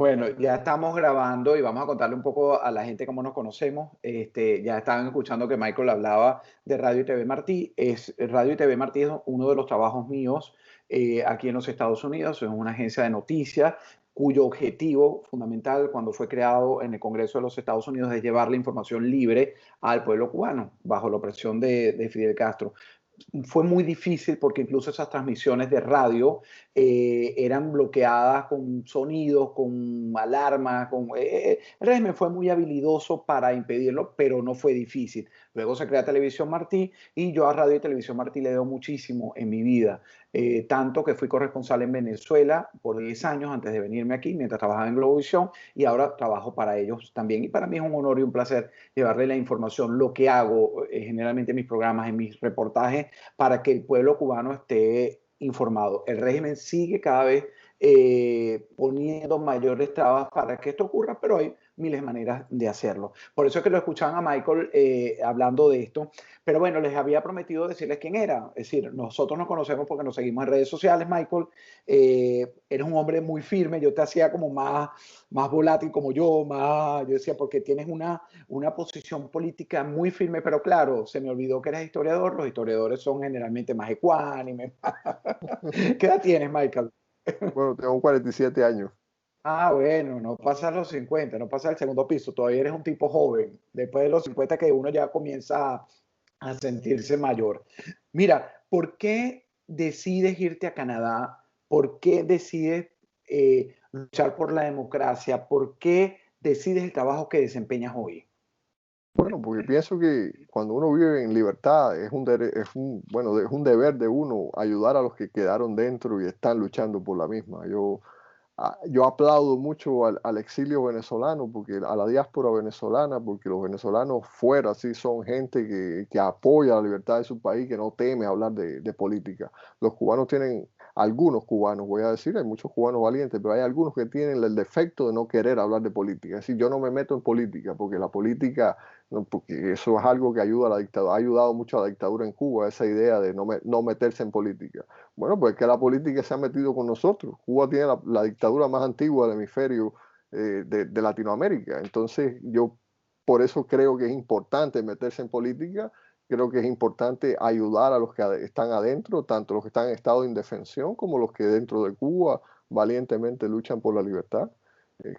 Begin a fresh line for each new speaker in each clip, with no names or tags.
Bueno, ya estamos grabando y vamos a contarle un poco a la gente cómo nos conocemos. Ya estaban escuchando que Michael hablaba de Radio y TV Martí. Radio y TV Martí es uno de los trabajos míos aquí en los Estados Unidos. Es una agencia de noticias cuyo objetivo fundamental cuando fue creado en el Congreso de los Estados Unidos es llevar la información libre al pueblo cubano bajo la opresión de Fidel Castro. Fue muy difícil porque incluso esas transmisiones de radio eran bloqueadas con sonidos, con alarmas. El régimen fue muy habilidoso para impedirlo, pero no fue difícil. Luego se crea Televisión Martí y yo a Radio y Televisión Martí le debo muchísimo en mi vida. Tanto que fui corresponsal en Venezuela por 10 años antes de venirme aquí, mientras trabajaba en Globovisión, y ahora trabajo para ellos también. Y para mí es un honor y un placer llevarle la información, lo que hago generalmente en mis programas, en mis reportajes, para que el pueblo cubano esté informado. El régimen sigue cada vez poniendo mayores trabas para que esto ocurra, pero hay miles de maneras de hacerlo. Por eso es que lo escuchaban a Michael hablando de esto. Pero bueno, les había prometido decirles quién era. Es decir, nosotros nos conocemos porque nos seguimos en redes sociales, Michael. Eres un hombre muy firme. Yo te hacía como más volátil como yo decía, porque tienes una posición política muy firme, pero claro, se me olvidó que eres historiador. Los historiadores son generalmente más ecuánimes. ¿Qué edad tienes, Michael?
Bueno, tengo 47 años.
Ah, bueno, no pasas los 50, no pasas el segundo piso, todavía eres un tipo joven. Después de los 50 que uno ya comienza a sentirse mayor. Mira, ¿por qué decides irte a Canadá? ¿Por qué decides luchar por la democracia? ¿Por qué decides el trabajo que desempeñas hoy?
Bueno, porque pienso que cuando uno vive en libertad bueno, es un deber de uno ayudar a los que quedaron dentro y están luchando por la misma. Yo aplaudo mucho al exilio venezolano, porque a la diáspora venezolana, porque los venezolanos fuera sí son gente que apoya la libertad de su país, que no teme hablar de política. Los cubanos tienen, algunos cubanos, voy a decir, hay muchos cubanos valientes, pero hay algunos que tienen el defecto de no querer hablar de política. Es decir, yo no me meto en política, porque la política, no, porque eso es algo que ayuda a la dictadura, ha ayudado mucho a la dictadura en Cuba, esa idea de no meterse en política. Bueno, pues que la política se ha metido con nosotros. Cuba tiene la dictadura más antigua del hemisferio de Latinoamérica. Entonces, yo por eso creo que es importante meterse en política. Creo que es importante ayudar a los que están adentro, tanto los que están en estado de indefensión como los que dentro de Cuba valientemente luchan por la libertad.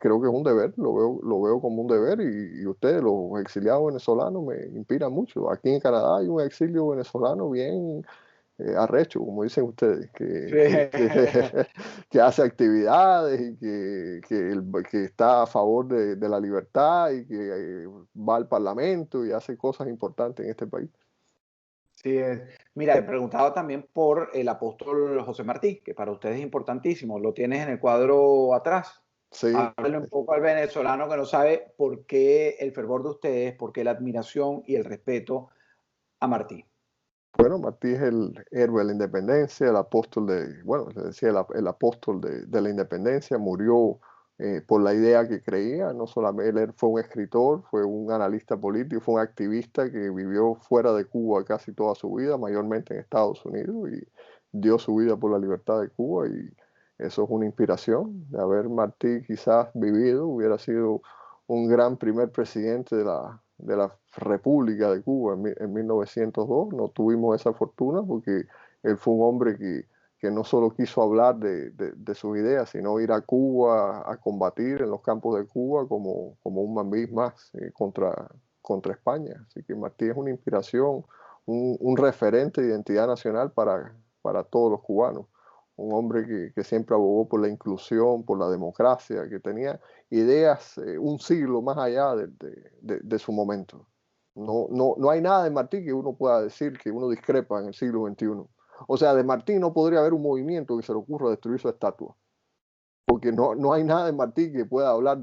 Creo que es un deber, lo veo como un deber y ustedes, los exiliados venezolanos, me inspiran mucho. Aquí en Canadá hay un exilio venezolano bien arrecho, como dicen ustedes,
Sí.
que hace actividades y que está a favor de la libertad y que va al Parlamento y hace cosas importantes en este país.
Sí, mira, he preguntado también por el apóstol José Martí, que para ustedes es importantísimo. Lo tienes en el cuadro atrás.
Sí,
Háblale un poco al venezolano que no sabe por qué el fervor de ustedes, por qué la admiración y el respeto a Martí.
bueno, Martí es el héroe de la independencia, el apóstol bueno, le decía el apóstol de la independencia, murió por la idea que creía. No solamente él fue un escritor, fue un analista político, fue un activista que vivió fuera de Cuba casi toda su vida, mayormente en Estados Unidos, y dio su vida por la libertad de Cuba, y eso es una inspiración. De haber Martí quizás vivido, hubiera sido un gran primer presidente de la República de Cuba en 1902. No tuvimos esa fortuna porque él fue un hombre que no solo quiso hablar de sus ideas, sino ir a Cuba a combatir en los campos de Cuba como un mambí más contra España. Así que Martí es una inspiración, un referente de identidad nacional para todos los cubanos. Un hombre que siempre abogó por la inclusión, por la democracia, que tenía ideas un siglo más allá de su momento. No hay nada de Martí que uno pueda decir que uno discrepa en el siglo XXI. O sea, de Martí no podría haber un movimiento que se le ocurra destruir su estatua, porque no hay nada de Martí que pueda hablar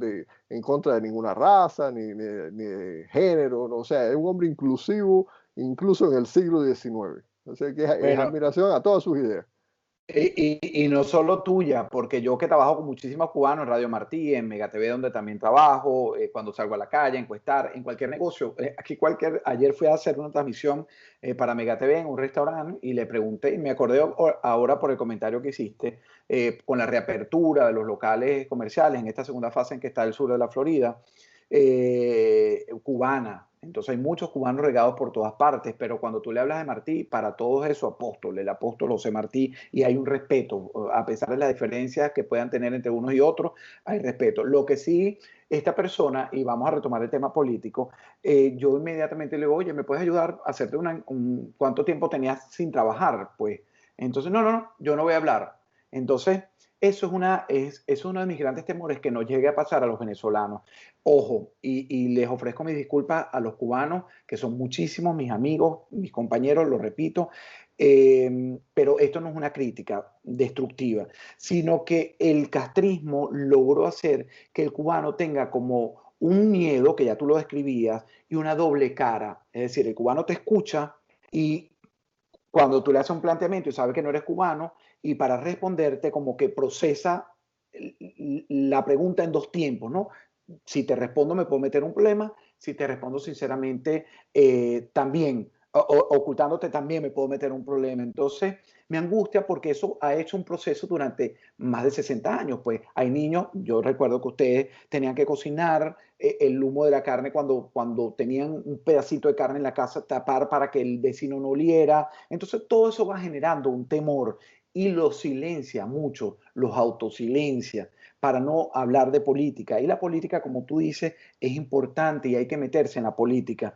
en contra de ninguna raza, ni de género. O sea, es un hombre inclusivo, incluso en el siglo XIX. O sea, que es
Bueno,
admiración a todas sus ideas.
Y no solo tuya, porque yo que trabajo con muchísimos cubanos en Radio Martí, en Mega TV, donde también trabajo, cuando salgo a la calle, encuestar, en cualquier negocio. Ayer fui a hacer una transmisión para Mega TV en un restaurante y le pregunté, y me acordé ahora por el comentario que hiciste, con la reapertura de los locales comerciales en esta segunda fase en que está el sur de la Florida, cubana. Entonces hay muchos cubanos regados por todas partes, pero cuando tú le hablas de Martí, para todos es su apóstol, el apóstol José Martí, y hay un respeto, a pesar de las diferencias que puedan tener entre unos y otros, hay respeto. Lo que sí, esta persona, y vamos a retomar el tema político, yo inmediatamente le digo, oye, ¿me puedes ayudar a hacerte cuánto tiempo tenías sin trabajar? Pues, entonces, no, yo no voy a hablar. Entonces, eso es uno de mis grandes temores, que no llegue a pasar a los venezolanos. Ojo, y les ofrezco mis disculpas a los cubanos, que son muchísimos, mis amigos, mis compañeros, lo repito, pero esto no es una crítica destructiva, sino que el castrismo logró hacer que el cubano tenga como un miedo, que ya tú lo describías, y una doble cara. Es decir, el cubano te escucha y cuando tú le haces un planteamiento y sabe que no eres cubano, y para responderte como que procesa la pregunta en dos tiempos, ¿no? Si te respondo me puedo meter un problema, si te respondo sinceramente también, ocultándote también me puedo meter un problema. Entonces me angustia porque eso ha hecho un proceso durante más de 60 años. Pues hay niños, yo recuerdo que ustedes tenían que cocinar el humo de la carne cuando tenían un pedacito de carne en la casa, tapar para que el vecino no oliera. Entonces todo eso va generando un temor y los silencia mucho, los autosilencia para no hablar de política. Y la política, como tú dices, es importante y hay que meterse en la política.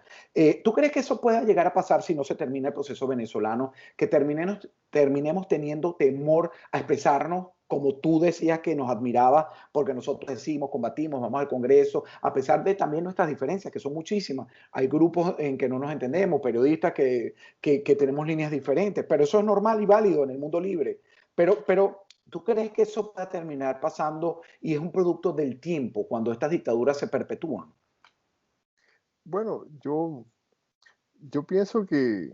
¿Tú crees que eso pueda llegar a pasar si no se termina el proceso venezolano? Que terminemos teniendo temor a expresarnos, como tú decías que nos admiraba, porque nosotros decimos, combatimos, vamos al Congreso, a pesar de también nuestras diferencias, que son muchísimas. Hay grupos en que no nos entendemos, periodistas que tenemos líneas diferentes, pero eso es normal y válido en el mundo libre. Pero ¿tú crees que eso va a terminar pasando y es un producto del tiempo cuando estas dictaduras se perpetúan?
Bueno, yo pienso que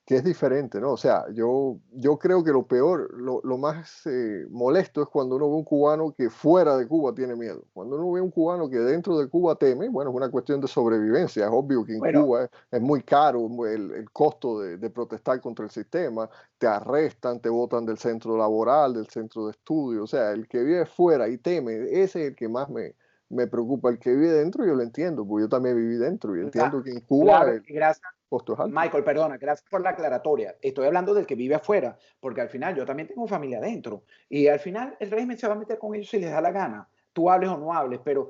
es diferente, ¿no? O sea, yo creo que lo peor, lo más molesto es cuando uno ve un cubano que fuera de Cuba tiene miedo. Cuando uno ve un cubano que dentro de Cuba teme, bueno, es una cuestión de sobrevivencia. Es obvio que en
Bueno,
Cuba es muy caro el costo de protestar contra el sistema. Te arrestan, te botan del centro laboral, del centro de estudio. O sea, el que vive fuera y teme, ese es el que más me preocupa. El que vive dentro, yo lo entiendo, porque yo también viví dentro y entiendo que en Cuba
claro,
el
y gracias.
costo es alto.
Michael, perdona, gracias por la aclaratoria. Estoy hablando del que vive afuera, porque al final yo también tengo familia adentro y al final el régimen se va a meter con ellos si les da la gana. Tú hables o no hables, pero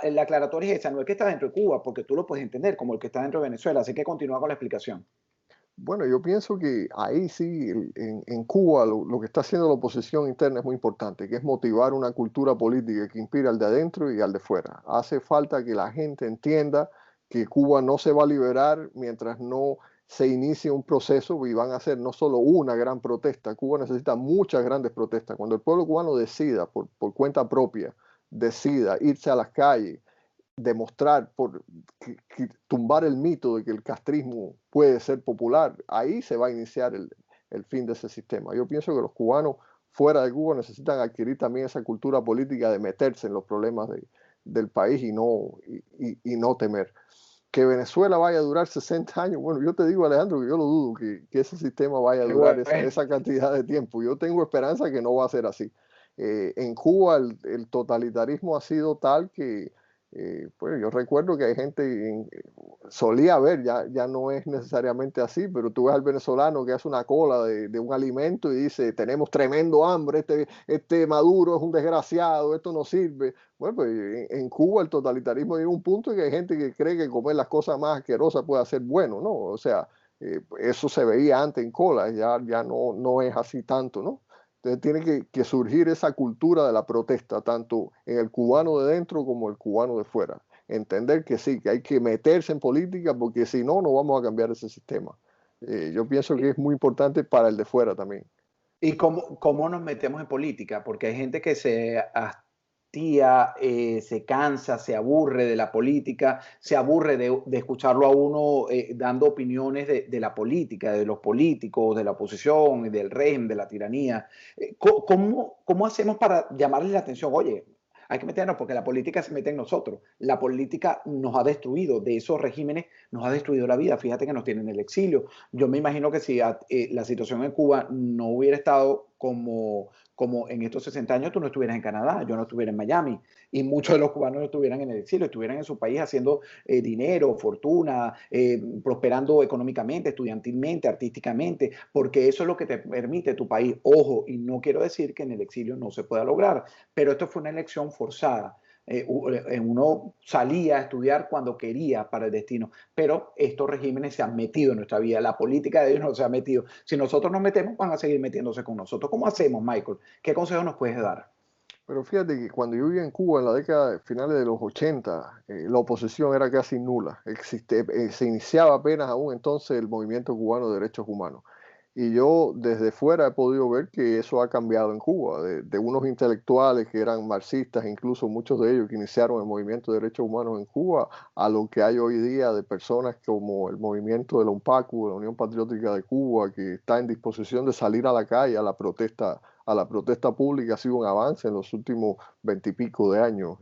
la aclaratoria es esa, no el que está dentro de Cuba, porque tú lo puedes entender como el que está dentro de Venezuela, así que continúa con la explicación.
Bueno, yo pienso que ahí sí, en Cuba, lo que está haciendo la oposición interna es muy importante, que es motivar una cultura política que inspire al de adentro y al de fuera. Hace falta que la gente entienda que Cuba no se va a liberar mientras no se inicie un proceso y van a hacer no solo una gran protesta. Cuba necesita muchas grandes protestas. Cuando el pueblo cubano decida por cuenta propia, decida irse a las calles, demostrar, tumbar el mito de que el castrismo puede ser popular, ahí se va a iniciar el fin de ese sistema. Yo pienso que los cubanos fuera de Cuba necesitan adquirir también esa cultura política de meterse en los problemas del país y no temer. Que Venezuela vaya a durar 60 años, bueno, yo te digo, Alejandro, que yo lo dudo que ese sistema vaya a
Qué
durar
bueno.
esa cantidad de tiempo. Yo tengo esperanza que no va a ser así. En Cuba el totalitarismo ha sido tal que pues yo recuerdo que hay gente, solía haber, ya no es necesariamente así, pero tú ves al venezolano que hace una cola de un alimento y dice, tenemos tremendo hambre, este Maduro es un desgraciado, esto no sirve. Bueno, pues en Cuba el totalitarismo llega a un punto en que hay gente que cree que comer las cosas más asquerosas puede ser bueno, ¿no? O sea, eso se veía antes en cola, ya no es así tanto, ¿no? Entonces tiene que surgir esa cultura de la protesta, tanto en el cubano de dentro como el cubano de fuera. Entender que sí, que hay que meterse en política porque si no, no vamos a cambiar ese sistema. Yo pienso que es muy importante para el de fuera también.
¿Y cómo nos metemos en política? Porque hay gente que se tía se cansa, se aburre de la política, se aburre de escucharlo a uno dando opiniones de la política, de los políticos, de la oposición, del régimen, de la tiranía. ¿Cómo hacemos para llamarles la atención? Oye, hay que meternos porque la política se mete en nosotros. La política nos ha destruido, de esos regímenes nos ha destruido la vida. Fíjate que nos tienen en el exilio. Yo me imagino que si la situación en Cuba no hubiera estado como en estos 60 años, tú no estuvieras en Canadá, yo no estuviera en Miami, y muchos de los cubanos no estuvieran en el exilio, estuvieran en su país haciendo dinero, fortuna, prosperando económicamente, estudiantilmente, artísticamente, porque eso es lo que te permite tu país. Ojo, y no quiero decir que en el exilio no se pueda lograr, pero esto fue una elección forzada. Uno salía a estudiar cuando quería para el destino, pero estos regímenes se han metido en nuestra vida, la política de ellos no se ha metido. Si nosotros nos metemos, van a seguir metiéndose con nosotros. ¿Cómo hacemos, Michael? ¿Qué consejo nos puedes dar?
Pero fíjate que cuando yo vivía en Cuba en la década finales de los 80, la oposición era casi nula. Se iniciaba apenas aún entonces el movimiento cubano de derechos humanos. Y yo desde fuera he podido ver que eso ha cambiado en Cuba, de unos intelectuales que eran marxistas, incluso muchos de ellos que iniciaron el movimiento de derechos humanos en Cuba, a lo que hay hoy día de personas como el movimiento de la UNPACU, la Unión Patriótica de Cuba, que está en disposición de salir a la calle a la protesta pública. Ha sido un avance en los últimos 20 y pico de años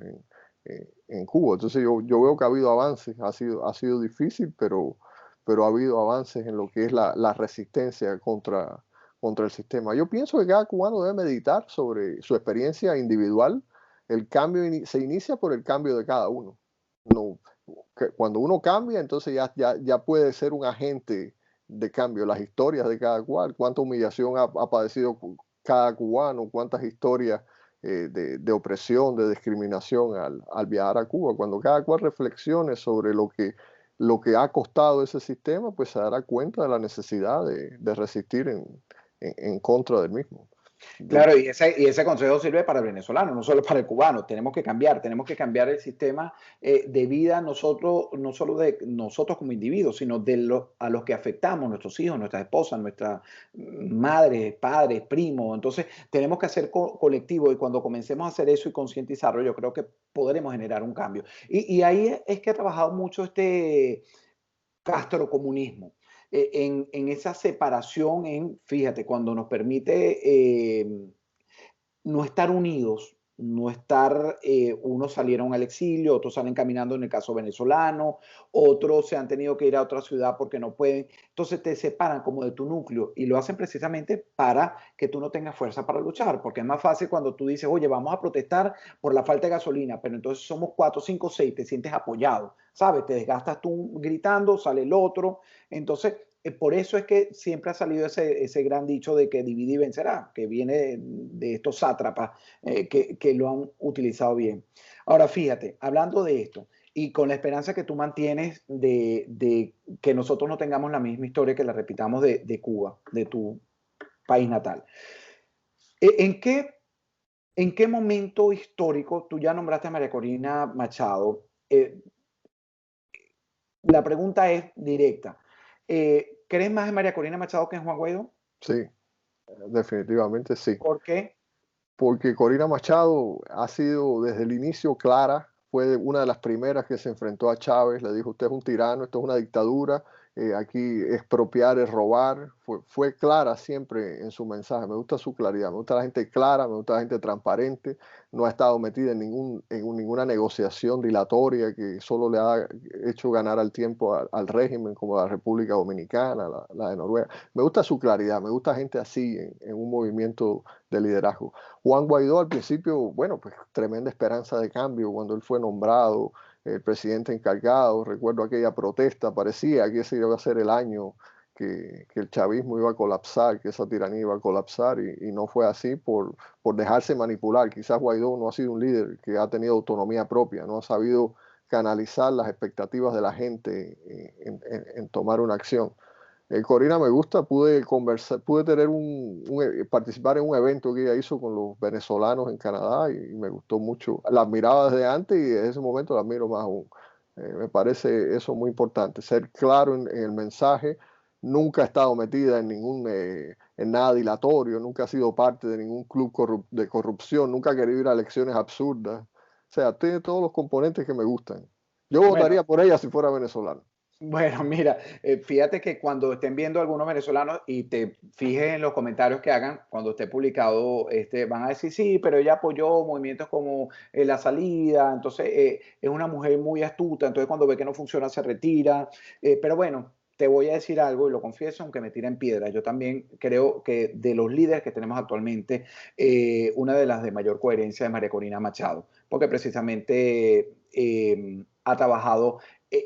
en Cuba. Entonces yo veo que ha habido avances, ha sido difícil, pero ha habido avances en lo que es la resistencia contra el sistema. Yo pienso que cada cubano debe meditar sobre su experiencia individual. El cambio se inicia por el cambio de cada uno. No, cuando uno cambia, entonces ya puede ser un agente de cambio. Las historias de cada cual, cuánta humillación ha padecido cada cubano, cuántas historias de opresión, de discriminación al viajar a Cuba. Cuando cada cual reflexione sobre lo que ha costado ese sistema, pues se dará cuenta de la necesidad de resistir en contra del mismo.
Claro, y ese consejo sirve para el venezolano, no solo para el cubano. Tenemos que cambiar el sistema de vida nosotros, no solo de nosotros como individuos, sino a los que afectamos, nuestros hijos, nuestras esposas, nuestras madres, padres, primos. Entonces, tenemos que hacer colectivo y cuando comencemos a hacer eso y concientizarlo, yo creo que podremos generar un cambio. Y ahí es que ha trabajado mucho este castrocomunismo, en esa separación, fíjate, cuando nos permite no estar unidos, no estar, unos salieron al exilio, otros salen caminando en el caso venezolano, otros se han tenido que ir a otra ciudad porque no pueden. Entonces te separan como de tu núcleo y lo hacen precisamente para que tú no tengas fuerza para luchar, porque es más fácil cuando tú dices, oye, vamos a protestar por la falta de gasolina, pero entonces somos 4, 5, 6, te sientes apoyado, ¿sabes? Te desgastas tú gritando, sale el otro. Entonces, por eso es que siempre ha salido ese gran dicho de que divide y vencerá, que viene de estos sátrapas que lo han utilizado bien. Ahora, fíjate, hablando de esto y con la esperanza que tú mantienes de que nosotros no tengamos la misma historia que la repitamos de Cuba, de tu país natal. ¿En qué, ¿En qué momento histórico, tú ya nombraste a María Corina Machado? La pregunta es directa. ¿Crees más en María Corina Machado que en Juan Guaidó?
Sí, definitivamente sí.
¿Por qué?
Porque Corina Machado ha sido desde el inicio clara, fue una de las primeras que se enfrentó a Chávez, le dijo, usted es un tirano, esto es una dictadura, aquí expropiar es robar, fue clara siempre en su mensaje, me gusta su claridad, me gusta la gente clara, me gusta la gente transparente, no ha estado metida en ninguna negociación dilatoria que solo le ha hecho ganar al tiempo al régimen como la República Dominicana, la de Noruega. Me gusta su claridad, me gusta gente así en un movimiento de liderazgo. Juan Guaidó al principio, bueno, pues tremenda esperanza de cambio cuando él fue nombrado el presidente encargado. Recuerdo aquella protesta, parecía que ese iba a ser el año que el chavismo iba a colapsar, que esa tiranía iba a colapsar y no fue así por dejarse manipular. Quizás Guaidó no ha sido un líder que ha tenido autonomía propia, no ha sabido canalizar las expectativas de la gente en tomar una acción. Corina me gusta, pude conversar, pude tener participar en un evento que ella hizo con los venezolanos en Canadá y me gustó mucho. La admiraba desde antes y desde ese momento la admiro más aún. Me parece eso muy importante, ser claro en el mensaje. Nunca ha estado metida en nada dilatorio, nunca ha sido parte de ningún club de corrupción, nunca ha querido ir a elecciones absurdas. O sea, tiene todos los componentes que me gustan. Yo
Bueno,
votaría por ella si fuera venezolano.
bueno, mira, fíjate que cuando estén viendo algunos venezolanos y te fijes en los comentarios que hagan, cuando esté publicado, van a decir, sí, pero ella apoyó movimientos como La Salida, entonces es una mujer muy astuta, entonces cuando ve que no funciona se retira. Pero bueno, te voy a decir algo y lo confieso, aunque me tiren piedra. Yo también creo que de los líderes que tenemos actualmente, una de las de mayor coherencia es María Corina Machado, porque precisamente ha trabajado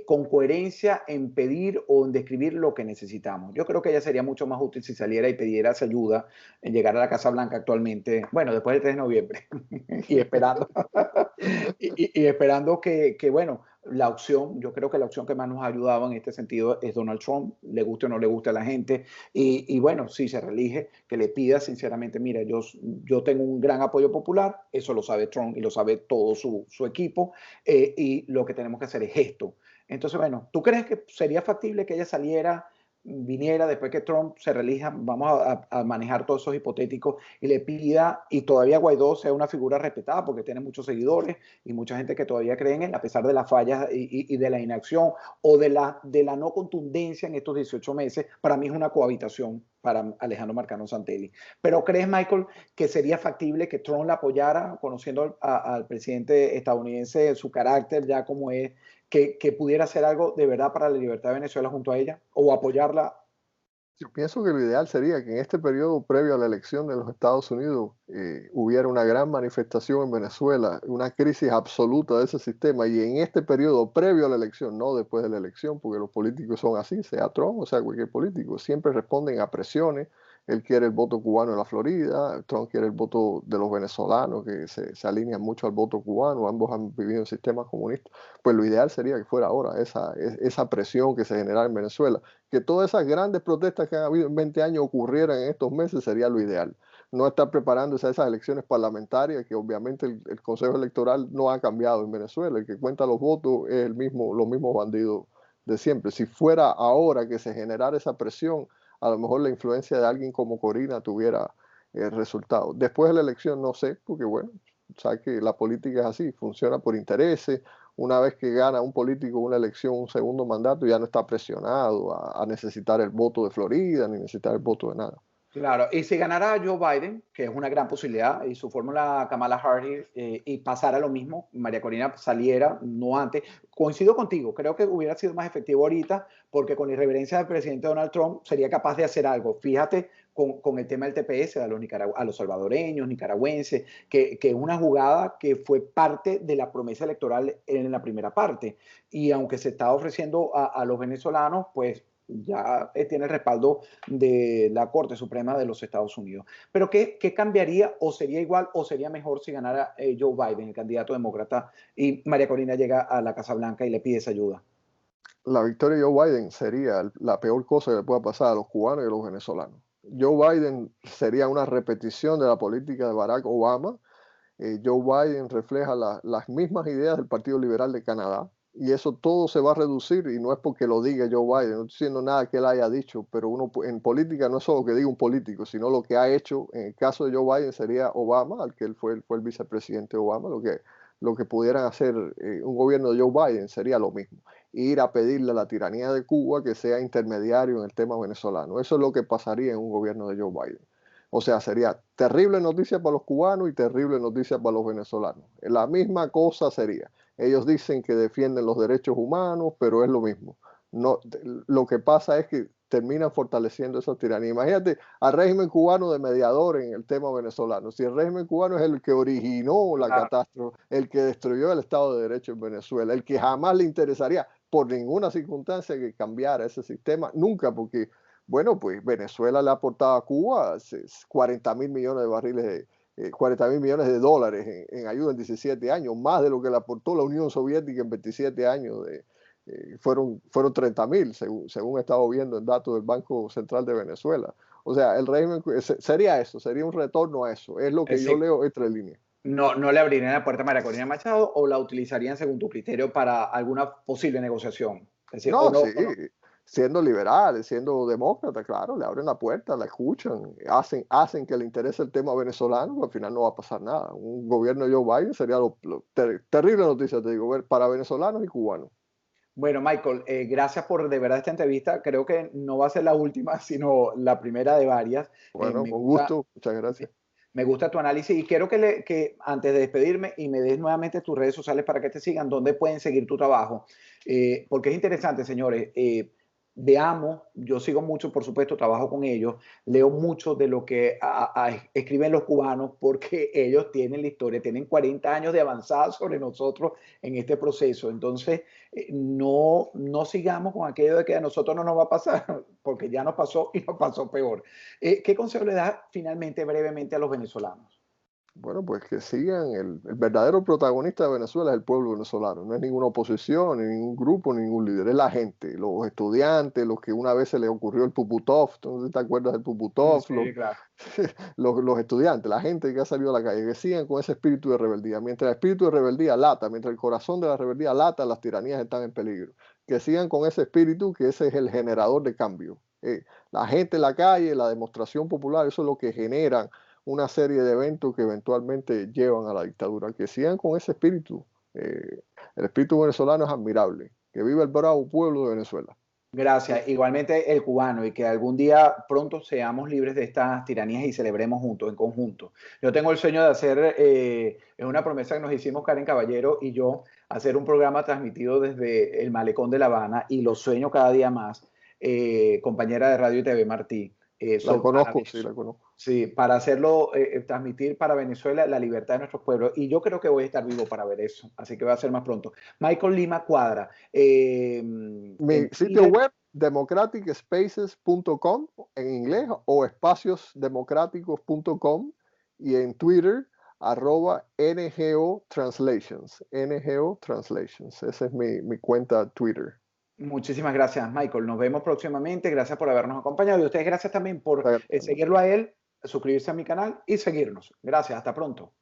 con coherencia en pedir o en describir lo que necesitamos. Yo creo que ella sería mucho más útil si saliera y pidiera esa ayuda en llegar a la Casa Blanca actualmente, bueno, después del 3 de noviembre, y esperando, y esperando bueno, la opción, yo creo que la opción que más nos ha ayudado en este sentido es Donald Trump, le guste o no le guste a la gente, y bueno, si se reelige, que le pida sinceramente, mira, yo tengo un gran apoyo popular, eso lo sabe Trump y lo sabe todo su equipo, y lo que tenemos que hacer es esto. Entonces, bueno, ¿tú crees que sería factible que ella saliera, viniera después que Trump se reelija, vamos a manejar todos esos hipotéticos, y le pida, y todavía Guaidó sea una figura respetada porque tiene muchos seguidores y mucha gente que todavía cree en él, a pesar de las fallas y de la inacción o de la no contundencia en estos 18 meses? Para mí es una cohabitación para Alejandro Marcano Santelli. Pero ¿crees, Michael, que sería factible que Trump la apoyara, conociendo al presidente estadounidense, su carácter ya como es, que pudiera hacer algo de verdad para la libertad de Venezuela junto a ella o apoyarla?
Yo pienso que lo ideal sería que en este periodo previo a la elección de los Estados Unidos hubiera una gran manifestación en Venezuela, una crisis absoluta de ese sistema, y en este periodo previo a la elección, no después de la elección, porque los políticos son así, sea Trump o sea cualquier político, siempre responden a presiones. Él quiere el voto cubano en la Florida, Trump quiere el voto de los venezolanos, que se alinean mucho al voto cubano, ambos han vivido en sistemas comunistas. Pues lo ideal sería que fuera ahora esa presión que se genera en Venezuela, que todas esas grandes protestas que han habido en 20 años ocurrieran en estos meses, sería lo ideal. No estar preparándose a esas elecciones parlamentarias, que obviamente el Consejo Electoral no ha cambiado en Venezuela. El que cuenta los votos es los mismos bandidos de siempre. Si fuera ahora que se generara esa presión, a lo mejor la influencia de alguien como Corina tuviera resultado. Después de la elección no sé, porque bueno, sabes que la política es así, funciona por intereses. Una vez que gana un político una elección, un segundo mandato, ya no está presionado a necesitar el voto de Florida, ni necesitar el voto de nada.
Claro, y si ganara Joe Biden, que es una gran posibilidad, y su fórmula Kamala Harris, y pasara lo mismo, María Corina saliera, no antes, coincido contigo, creo que hubiera sido más efectivo ahorita, porque con irreverencia del presidente Donald Trump sería capaz de hacer algo. Fíjate con el tema del TPS a los salvadoreños, nicaragüenses, que es una jugada que fue parte de la promesa electoral en la primera parte, y aunque se está ofreciendo a los venezolanos, pues ya tiene el respaldo de la Corte Suprema de los Estados Unidos. Pero ¿qué cambiaría o sería igual o sería mejor si ganara Joe Biden, el candidato demócrata, y María Corina llega a la Casa Blanca y le pide esa ayuda?
La victoria de Joe Biden sería la peor cosa que le pueda pasar a los cubanos y a los venezolanos. Joe Biden sería una repetición de la política de Barack Obama. Joe Biden refleja las mismas ideas del Partido Liberal de Canadá, y eso todo se va a reducir, y no es porque lo diga Joe Biden, no estoy diciendo nada que él haya dicho, pero uno en política no es solo lo que diga un político, sino lo que ha hecho. En el caso de Joe Biden sería Obama, al que él fue el vicepresidente Obama. Lo que pudieran hacer un gobierno de Joe Biden sería lo mismo, ir a pedirle a la tiranía de Cuba que sea intermediario en el tema venezolano. Eso es lo que pasaría en un gobierno de Joe Biden. O sea, sería terrible noticia para los cubanos y terrible noticia para los venezolanos. La misma cosa sería. Ellos dicen que defienden los derechos humanos, pero es lo mismo. No, lo que pasa es que terminan fortaleciendo esa tiranía. Imagínate al régimen cubano de mediador en el tema venezolano. Si el régimen cubano es el que originó la
Claro.
catástrofe, el que destruyó el Estado de Derecho en Venezuela, el que jamás le interesaría por ninguna circunstancia que cambiara ese sistema, nunca, porque bueno, pues Venezuela le ha aportado a Cuba 40.000 millones de barriles, 40.000 millones de dólares en ayuda en 17 años, más de lo que le aportó la Unión Soviética en 27 años. Fueron 30.000, según he estado viendo en datos del Banco Central de Venezuela. O sea, el régimen sería eso, sería un retorno a eso. Es lo que yo leo entre líneas.
No le abrirían la puerta a María Corina Machado o la utilizarían según tu criterio para alguna posible negociación. Es decir, o
No,
no,
sí,
o no.
siendo liberales, siendo demócratas, claro, le abren la puerta, la escuchan, hacen que le interese el tema venezolano, pero al final no va a pasar nada. Un gobierno de Joe Biden sería terrible noticia, te digo, para venezolanos y cubanos.
Bueno, Michael, gracias por de verdad esta entrevista. Creo que no va a ser la última, sino la primera de varias.
Bueno,
Me
con
gusta,
gusto, muchas gracias.
me gusta tu análisis y quiero que antes de despedirme y me des nuevamente tus redes sociales para que te sigan, dónde pueden seguir tu trabajo. Porque es interesante, señores. Veamos, yo sigo mucho, por supuesto, trabajo con ellos, leo mucho de lo que escriben los cubanos porque ellos tienen la historia, tienen 40 años de avanzada sobre nosotros en este proceso. Entonces, no sigamos con aquello de que a nosotros no nos va a pasar, porque ya nos pasó y nos pasó peor. ¿Qué consejo le da finalmente, brevemente, a los venezolanos?
Bueno, pues que sigan, el verdadero protagonista de Venezuela es el pueblo venezolano, no es ninguna oposición, ni ningún grupo, ni ningún líder, es la gente, los estudiantes, los que una vez se les ocurrió el Puputov, no sé si te acuerdas del Puputov,
Sí, claro.
los estudiantes, la gente que ha salido a la calle, que sigan con ese espíritu de rebeldía. Mientras el espíritu de rebeldía lata, mientras el corazón de la rebeldía lata, las tiranías están en peligro. Que sigan con ese espíritu, que ese es el generador de cambio. La gente en la calle, la demostración popular, eso es lo que genera una serie de eventos que eventualmente llevan a la dictadura. Que sigan con ese espíritu. El espíritu venezolano es admirable. Que viva el bravo pueblo de Venezuela.
Gracias. Igualmente el cubano y que algún día pronto seamos libres de estas tiranías y celebremos juntos, en conjunto. Yo tengo el sueño de hacer, es una promesa que nos hicimos Karen Caballero y yo, hacer un programa transmitido desde el Malecón de La Habana y lo sueño cada día más, compañera de Radio y TV Martí.
La conozco, sí, la conozco.
Sí, para hacerlo, transmitir para Venezuela la libertad de nuestros pueblos. Y yo creo que voy a estar vivo para ver eso, así que va a ser más pronto. Michael Lima Cuadra.
Mi sitio web, democraticspaces.com en inglés o espaciosdemocráticos.com y en Twitter, @NGO Translations. NGO Translations. Esa es mi cuenta Twitter.
Muchísimas gracias, Michael. Nos vemos próximamente. Gracias por habernos acompañado. Y a ustedes, gracias también por seguirlo a él, suscribirse a mi canal y seguirnos. Gracias. Hasta pronto.